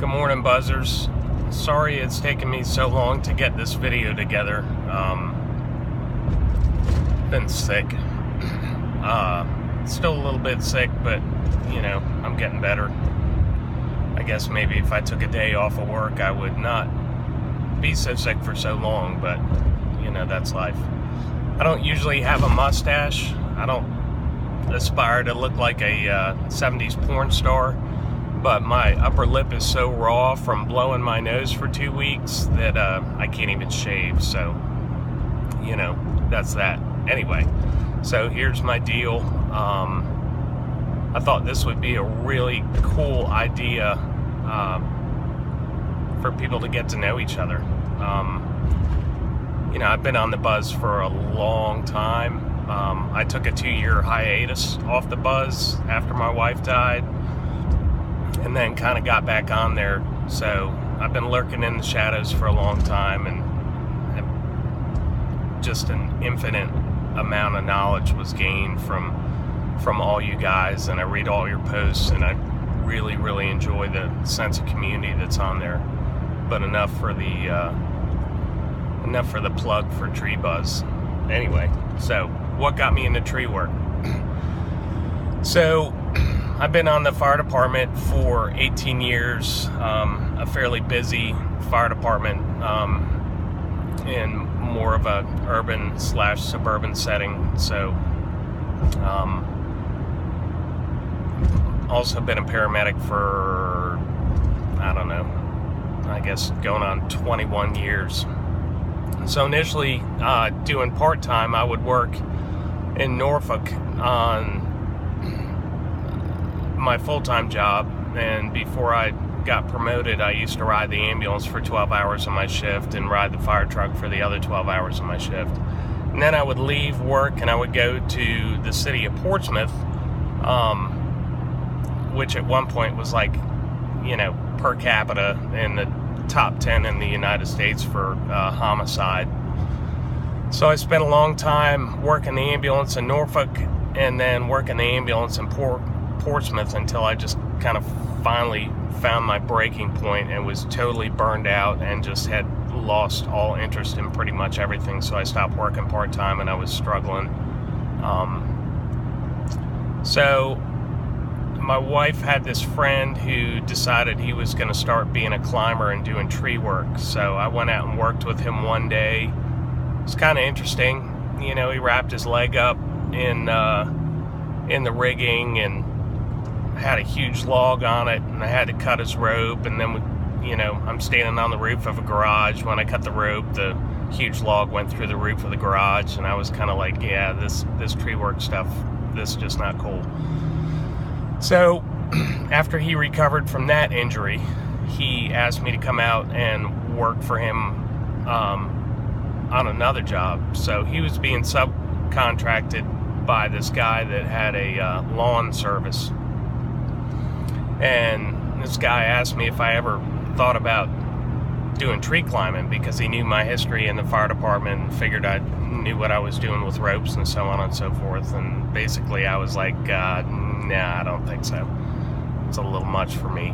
Good morning, buzzers. Sorry it's taken me so long to get this video together. Been sick. Still a little bit sick, but I'm getting better. I guess maybe if I took a day off of work, I would not be so sick for so long, but that's life. I don't usually have a mustache. I don't aspire to look like a 70s porn star, but my upper lip is so raw from blowing my nose for 2 weeks that I can't even shave, so that's that. Anyway, so here's my deal. I thought this would be a really cool idea for people to get to know each other. I've been on the buzz for a long time. I took a 2-year hiatus off the buzz after my wife died, and then kind of got back on there. So I've been lurking in the shadows for a long time, and just an infinite amount of knowledge was gained from all you guys, and I read all your posts, and I really, really enjoy the sense of community that's on there. But enough for the plug for Treebuzz. Anyway, so what got me into tree work? So I've been on the fire department for 18 years, a fairly busy fire department in more of a urban/suburban setting. So also been a paramedic for, I guess going on 21 years. So initially, doing part-time, I would work in Norfolk on my full-time job, and before I got promoted, I used to ride the ambulance for 12 hours on my shift and ride the fire truck for the other 12 hours on my shift. And then I would leave work and I would go to the city of Portsmouth, which at one point was like, per capita in the top 10 in the United States for homicide. So I spent a long time working the ambulance in Norfolk and then working the ambulance in Portsmouth until I just kind of finally found my breaking point and was totally burned out and just had lost all interest in pretty much everything. So I stopped working part-time and I was struggling. So my wife had this friend who decided he was going to start being a climber and doing tree work. So I went out and worked with him one day. It was kind of interesting. He wrapped his leg up in the rigging and had a huge log on it, and I had to cut his rope. And then I'm standing on the roof of a garage. When I cut the rope, the huge log went through the roof of the garage, and I was kind of like, yeah, this tree work stuff, this is just not cool. So after he recovered from that injury, he asked me to come out and work for him on another job. So he was being subcontracted by this guy that had a lawn service. And this guy asked me if I ever thought about doing tree climbing, because he knew my history in the fire department and figured I knew what I was doing with ropes and so on and so forth. And basically I was like, nah, I don't think so. It's a little much for me.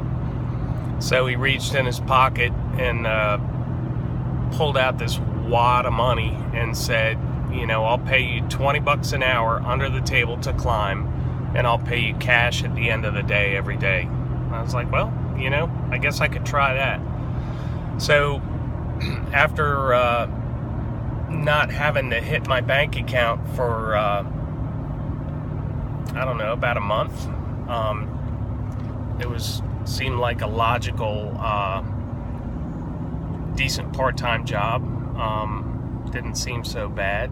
So he reached in his pocket and pulled out this wad of money and said, I'll pay you $20 an hour under the table to climb, and I'll pay you cash at the end of the day every day. And I was like, well, I guess I could try that. So after not having to hit my bank account for about a month, it seemed like a logical, decent part-time job. Didn't seem so bad.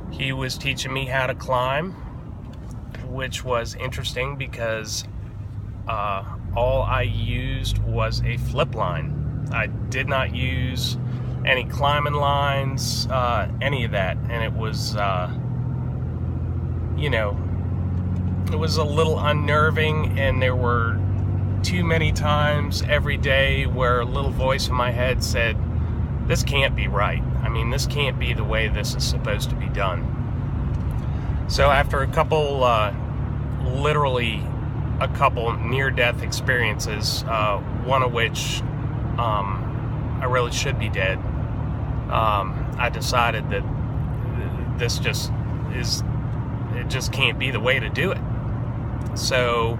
He was teaching me how to climb, which was interesting because all I used was a flip line. I did not use any climbing lines, any of that, and it was it was a little unnerving, and there were too many times every day where a little voice in my head said, this can't be right. This can't be the way this is supposed to be done. So after a couple literally a couple near-death experiences, one of which I really should be dead. I decided that this just can't be the way to do it. So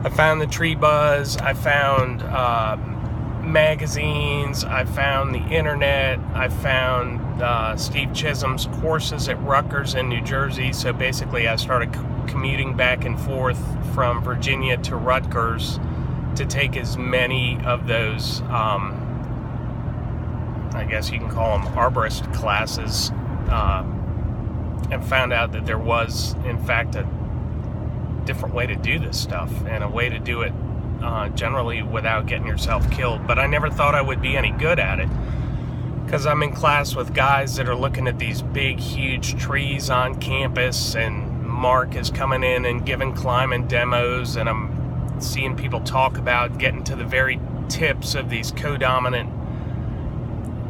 I found the Treebuzz, I found magazines, I found the internet, I found Steve Chisholm's courses at Rutgers in New Jersey. So basically I started commuting back and forth from Virginia to Rutgers to take as many of those, I guess you can call them arborist classes, and found out that there was, in fact, a different way to do this stuff, and a way to do it generally without getting yourself killed. But I never thought I would be any good at it, because I'm in class with guys that are looking at these big, huge trees on campus, and Mark is coming in and giving climbing demos, and I'm seeing people talk about getting to the very tips of these codominant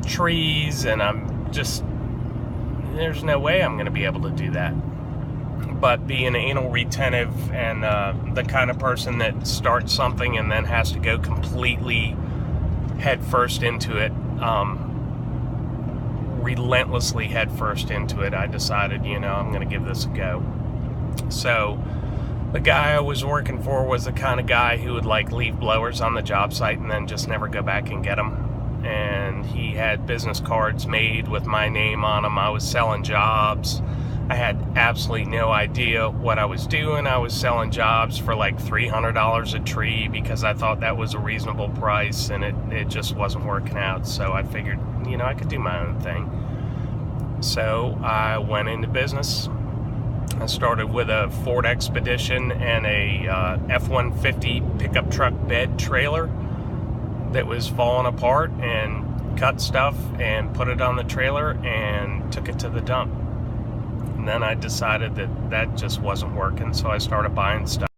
trees, and I'm just, there's no way I'm going to be able to do that. But being anal retentive and the kind of person that starts something and then has to go completely head first into it, relentlessly head first into it, I decided, I'm going to give this a go. So the guy I was working for was the kind of guy who would leave blowers on the job site and then just never go back and get them. And he had business cards made with my name on them. I was selling jobs. I had absolutely no idea what I was doing. I was selling jobs for like $300 a tree because I thought that was a reasonable price, and it just wasn't working out. So I figured, I could do my own thing. So I went into business. I started with a Ford Expedition and a F-150 pickup truck bed trailer that was falling apart, and cut stuff and put it on the trailer and took it to the dump. And then I decided that just wasn't working, so I started buying stuff.